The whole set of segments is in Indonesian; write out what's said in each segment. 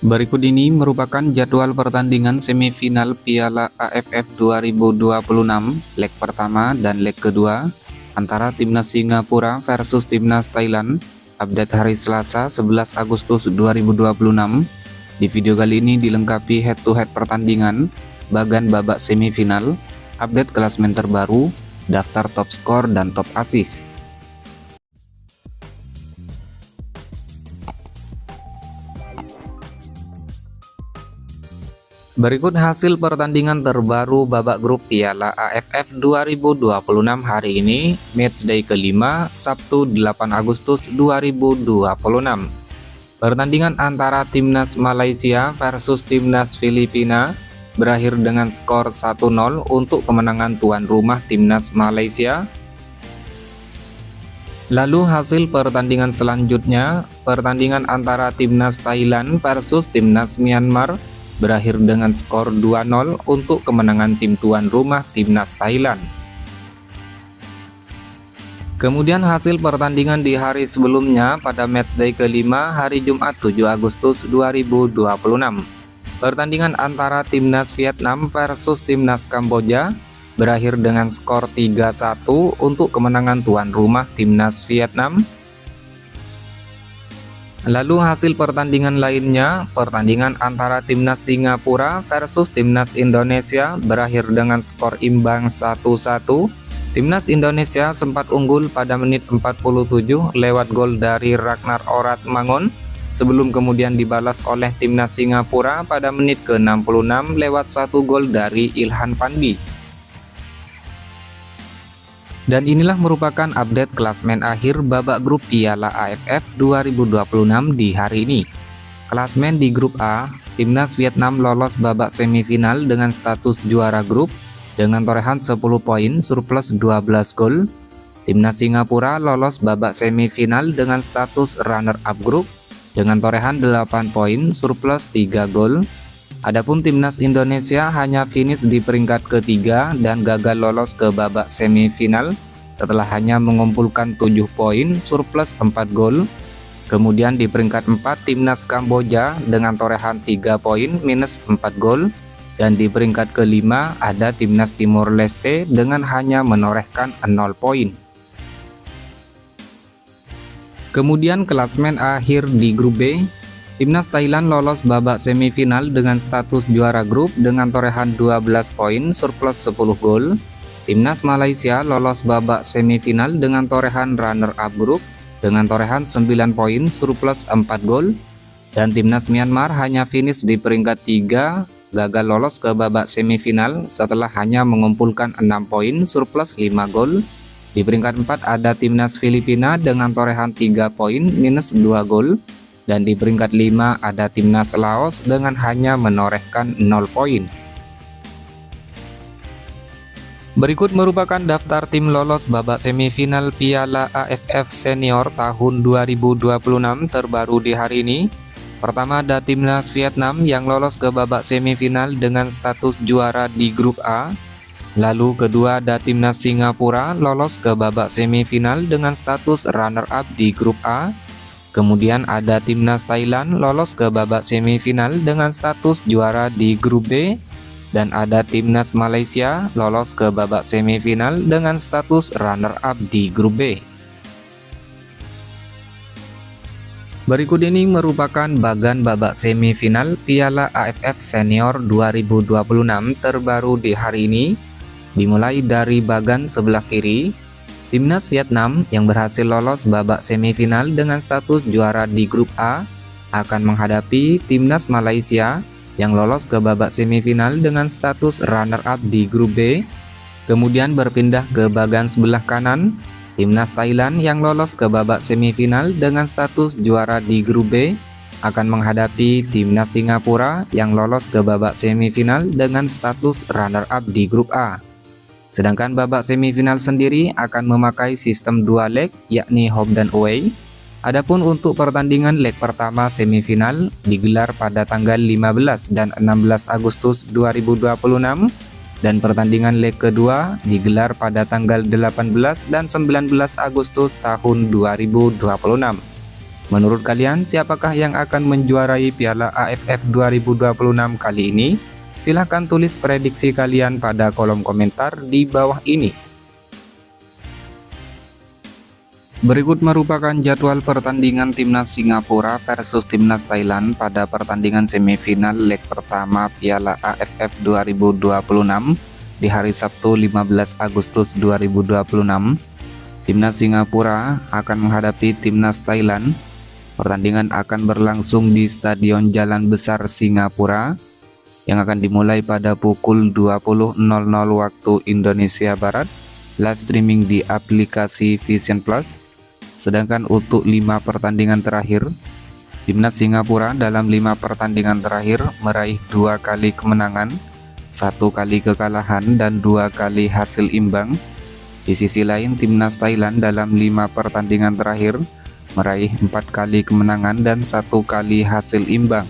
Berikut ini merupakan jadwal pertandingan semifinal Piala AFF 2026 leg pertama dan leg kedua antara Timnas Singapura versus Timnas Thailand. Update hari Selasa 11 Agustus 2026. Di video kali ini dilengkapi head-to-head pertandingan, bagan babak semifinal, update klasemen terbaru, daftar top skor dan top assist. Berikut hasil pertandingan terbaru babak grup Piala AFF 2026 hari ini, matchday kelima, Sabtu 8 Agustus 2026. Pertandingan antara Timnas Malaysia versus Timnas Filipina berakhir dengan skor 1-0 untuk kemenangan tuan rumah Timnas Malaysia. Lalu hasil pertandingan selanjutnya, pertandingan antara Timnas Thailand versus Timnas Myanmar berakhir dengan skor 2-0 untuk kemenangan tim tuan rumah Timnas Thailand. Kemudian hasil pertandingan di hari sebelumnya pada matchday kelima hari Jumat 7 Agustus 2026. Pertandingan antara Timnas Vietnam versus Timnas Kamboja berakhir dengan skor 3-1 untuk kemenangan tuan rumah Timnas Vietnam. Lalu hasil pertandingan lainnya, pertandingan antara Timnas Singapura versus Timnas Indonesia berakhir dengan skor imbang 1-1. Timnas Indonesia sempat unggul pada menit 47 lewat gol dari Ragnar Oratmangun, sebelum kemudian dibalas oleh Timnas Singapura pada menit ke-66 lewat 1 gol dari Ilhan Fandi. Dan inilah merupakan update klasemen akhir babak grup Piala AFF 2026 di hari ini. Klasemen di grup A, Timnas Vietnam lolos babak semifinal dengan status juara grup dengan torehan 10 poin surplus 12 gol. Timnas Singapura lolos babak semifinal dengan status runner-up grup dengan torehan 8 poin surplus 3 gol. Adapun Timnas Indonesia hanya finish di peringkat ketiga dan gagal lolos ke babak semifinal setelah hanya mengumpulkan 7 poin surplus 4 gol. Kemudian di peringkat 4 Timnas Kamboja dengan torehan 3 poin minus 4 gol. Dan di peringkat kelima ada Timnas Timor Leste dengan hanya menorehkan 0 poin. Kemudian klasemen akhir di grup B, Timnas Thailand lolos babak semifinal dengan status juara grup dengan torehan 12 poin surplus 10 gol. Timnas Malaysia lolos babak semifinal dengan torehan runner-up grup dengan torehan 9 poin surplus 4 gol. Dan Timnas Myanmar hanya finish di peringkat 3, gagal lolos ke babak semifinal setelah hanya mengumpulkan 6 poin surplus 5 gol. Di peringkat 4 ada Timnas Filipina dengan torehan 3 poin minus 2 gol. Dan di peringkat 5 ada Timnas Laos dengan hanya menorehkan 0 poin. Berikut merupakan daftar tim lolos babak semifinal Piala AFF Senior tahun 2026 terbaru di hari ini. Pertama ada Timnas Vietnam yang lolos ke babak semifinal dengan status juara di grup A. Lalu kedua ada Timnas Singapura lolos ke babak semifinal dengan status runner-up di grup A. Kemudian ada Timnas Thailand lolos ke babak semifinal dengan status juara di grup B. Dan ada Timnas Malaysia lolos ke babak semifinal dengan status runner-up di grup B. Berikut ini merupakan bagan babak semifinal Piala AFF Senior 2026 terbaru di hari ini. Dimulai dari bagan sebelah kiri, Timnas Vietnam yang berhasil lolos babak semifinal dengan status juara di grup A akan menghadapi Timnas Malaysia yang lolos ke babak semifinal dengan status runner-up di grup B. Kemudian berpindah ke bagan sebelah kanan, Timnas Thailand yang lolos ke babak semifinal dengan status juara di grup B akan menghadapi Timnas Singapura yang lolos ke babak semifinal dengan status runner-up di grup A. Sedangkan babak semifinal sendiri akan memakai sistem 2 leg, yakni home dan away. Adapun untuk pertandingan leg pertama semifinal digelar pada tanggal 15 dan 16 Agustus 2026 dan pertandingan leg kedua digelar pada tanggal 18 dan 19 Agustus tahun 2026. Menurut kalian, siapakah yang akan menjuarai Piala AFF 2026 kali ini? Silahkan tulis prediksi kalian pada kolom komentar di bawah ini. Berikut merupakan jadwal pertandingan Timnas Singapura versus Timnas Thailand pada pertandingan semifinal leg pertama Piala AFF 2026 di hari Sabtu 15 Agustus 2026. Timnas Singapura akan menghadapi Timnas Thailand. Pertandingan akan berlangsung di Stadion Jalan Besar Singapura yang akan dimulai pada pukul 20.00 waktu Indonesia Barat, live streaming di aplikasi Vision Plus. Sedangkan untuk 5 pertandingan terakhir, Timnas Singapura dalam 5 pertandingan terakhir meraih 2 kali kemenangan, 1 kali kekalahan, dan 2 kali hasil imbang. Di sisi lain, Timnas Thailand dalam 5 pertandingan terakhir meraih 4 kali kemenangan dan 1 kali hasil imbang.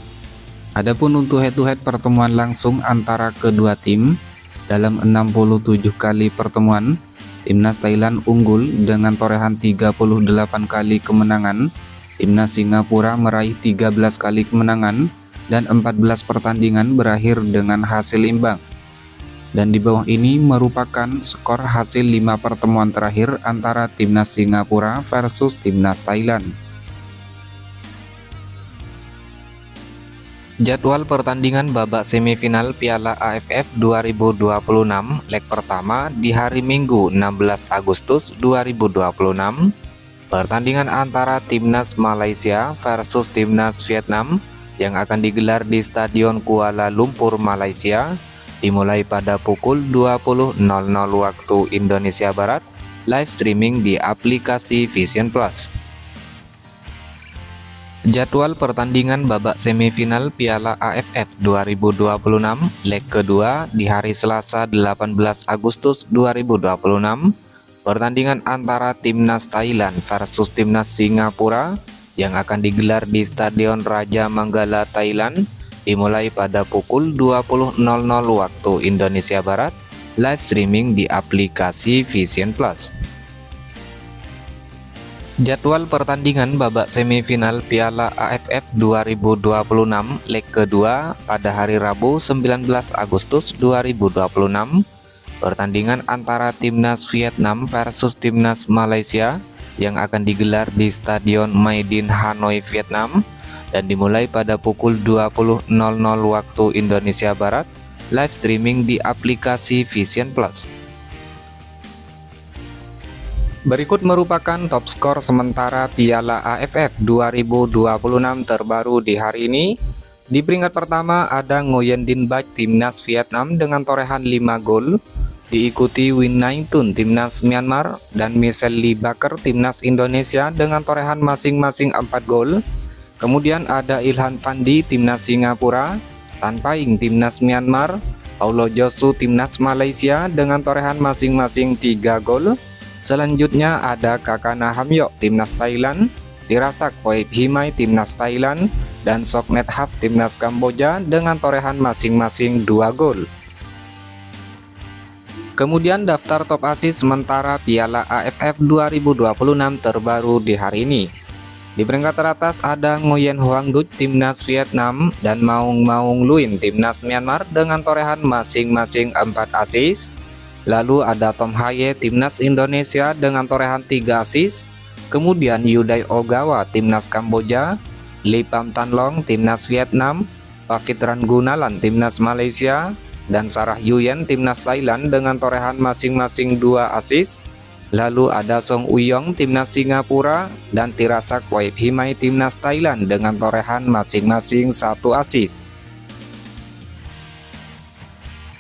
Adapun untuk head-to-head pertemuan langsung antara kedua tim, dalam 67 kali pertemuan, Timnas Thailand unggul dengan torehan 38 kali kemenangan, Timnas Singapura meraih 13 kali kemenangan, dan 14 pertandingan berakhir dengan hasil imbang. Dan di bawah ini merupakan skor hasil 5 pertemuan terakhir antara Timnas Singapura versus Timnas Thailand. Jadwal pertandingan babak semifinal Piala AFF 2026 leg pertama di hari Minggu 16 Agustus 2026. Pertandingan antara Timnas Malaysia versus Timnas Vietnam yang akan digelar di Stadion Kuala Lumpur, Malaysia, dimulai pada pukul 20.00 waktu Indonesia Barat, live streaming di aplikasi Vision Plus. Jadwal pertandingan babak semifinal Piala AFF 2026 leg kedua di hari Selasa 18 Agustus 2026. Pertandingan antara Timnas Thailand versus Timnas Singapura yang akan digelar di Stadion Raja Manggala, Thailand, dimulai pada pukul 20.00 waktu Indonesia Barat, live streaming di aplikasi Vision Plus. Jadwal pertandingan babak semifinal Piala AFF 2026 leg kedua pada hari Rabu 19 Agustus 2026. Pertandingan antara Timnas Vietnam versus Timnas Malaysia yang akan digelar di Stadion Mai Dinh, Hanoi, Vietnam, dan dimulai pada pukul 20.00 waktu Indonesia Barat, live streaming di aplikasi Vision Plus. Berikut merupakan top skor sementara Piala AFF 2026 terbaru di hari ini. Di peringkat pertama ada Nguyen Dinh Bach Timnas Vietnam dengan torehan 5 gol, diikuti Win Naintun Timnas Myanmar dan Michelle Lee Baker Timnas Indonesia dengan torehan masing-masing 4 gol. Kemudian ada Ilhan Fandi Timnas Singapura, Tan Paing Timnas Myanmar, Paulo Josu Timnas Malaysia dengan torehan masing-masing 3 gol. Selanjutnya ada Kakana Hamyok Timnas Thailand, Tirasak Poip Himai Timnas Thailand, dan Soknet Haf Timnas Kamboja dengan torehan masing-masing 2 gol. Kemudian daftar top assist sementara Piala AFF 2026 terbaru di hari ini. Di peringkat teratas ada Nguyen Hoang Duc Timnas Vietnam dan Maung Maung Luin Timnas Myanmar dengan torehan masing-masing 4 assist. Lalu ada Tom Haye Timnas Indonesia dengan torehan 3 assist. Kemudian Yudai Ogawa Timnas Kamboja, Lee Pham Tan Long Timnas Vietnam, Pavitran Gunalan Timnas Malaysia, dan Sarah Yuyen Timnas Thailand dengan torehan masing-masing 2 assist. Lalu ada Song Uyong Timnas Singapura dan Tirasak Poip Himai Timnas Thailand dengan torehan masing-masing 1 assist.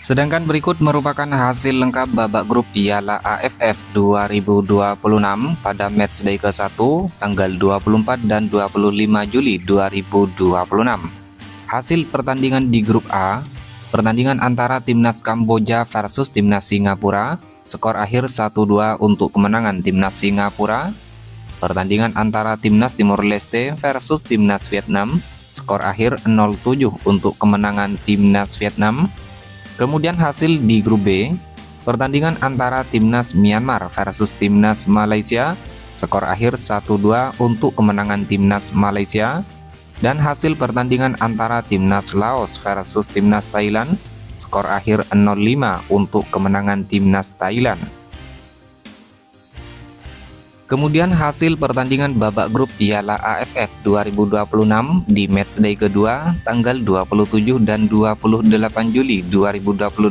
Sedangkan berikut merupakan hasil lengkap babak grup Piala AFF 2026 pada matchday ke-1 tanggal 24 dan 25 Juli 2026. Hasil pertandingan di grup A, pertandingan antara Timnas Kamboja versus Timnas Singapura, skor akhir 1-2 untuk kemenangan Timnas Singapura. Pertandingan antara Timnas Timor Leste versus Timnas Vietnam, skor akhir 0-7 untuk kemenangan Timnas Vietnam. Kemudian hasil di grup B, pertandingan antara Timnas Myanmar versus Timnas Malaysia, skor akhir 1-2 untuk kemenangan timnas Malaysia. Dan hasil pertandingan antara timnas Laos versus timnas Thailand, skor akhir 0-5 untuk kemenangan timnas Thailand. Kemudian hasil pertandingan babak grup Piala AFF 2026 di matchday kedua tanggal 27 dan 28 Juli 2026.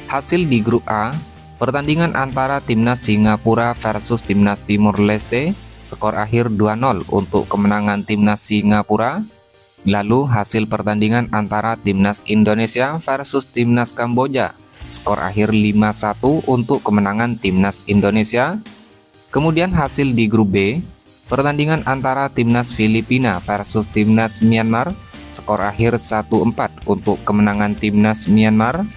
Hasil di grup A, pertandingan antara timnas Singapura versus timnas Timur Leste, skor akhir 2-0 untuk kemenangan timnas Singapura. Lalu hasil pertandingan antara timnas Indonesia versus timnas Kamboja, skor akhir 5-1 untuk kemenangan timnas Indonesia. Kemudian hasil di grup B, pertandingan antara timnas Filipina versus timnas Myanmar, skor akhir 1-4 untuk kemenangan timnas Myanmar.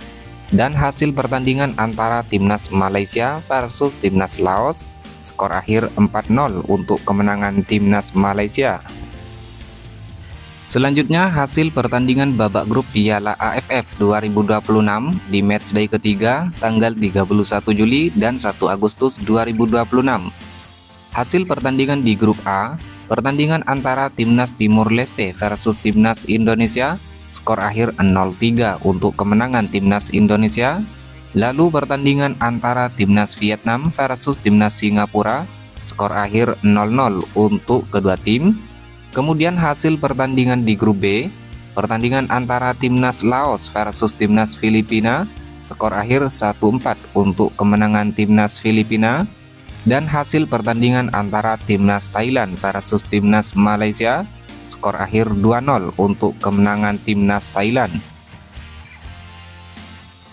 Dan hasil pertandingan antara timnas Malaysia versus timnas Laos, skor akhir 4-0 untuk kemenangan timnas Malaysia. Selanjutnya hasil pertandingan babak grup Piala AFF 2026 di matchday ketiga tanggal 31 Juli dan 1 Agustus 2026. Hasil pertandingan di grup A, pertandingan antara timnas Timur Leste versus timnas Indonesia, skor akhir 0-3 untuk kemenangan timnas Indonesia. Lalu pertandingan antara timnas Vietnam versus timnas Singapura, skor akhir 0-0 untuk kedua tim. Kemudian hasil pertandingan di grup B, pertandingan antara timnas Laos versus timnas Filipina, skor akhir 1-4 untuk kemenangan timnas Filipina. Dan hasil pertandingan antara timnas Thailand versus timnas Malaysia, skor akhir 2-0 untuk kemenangan timnas Thailand.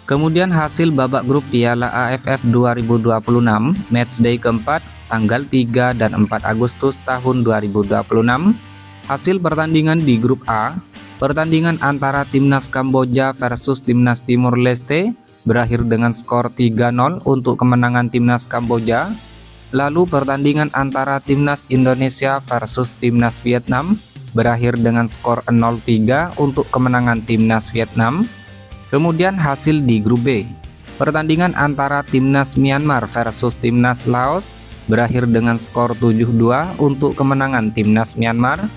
Kemudian hasil babak grup Piala AFF 2026 matchday keempat tanggal 3 dan 4 Agustus tahun 2026. Hasil pertandingan di grup A, pertandingan antara timnas Kamboja versus timnas Timur Leste berakhir dengan skor 3-0 untuk kemenangan timnas Kamboja. Lalu pertandingan antara timnas Indonesia versus timnas Vietnam berakhir dengan skor 0-3 untuk kemenangan timnas Vietnam. Kemudian hasil di grup B, pertandingan antara timnas Myanmar versus timnas Laos berakhir dengan skor 7-2 untuk kemenangan timnas Myanmar.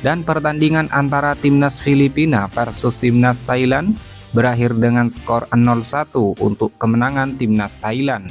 Dan pertandingan antara timnas Filipina versus timnas Thailand berakhir dengan skor 0-1 untuk kemenangan timnas Thailand.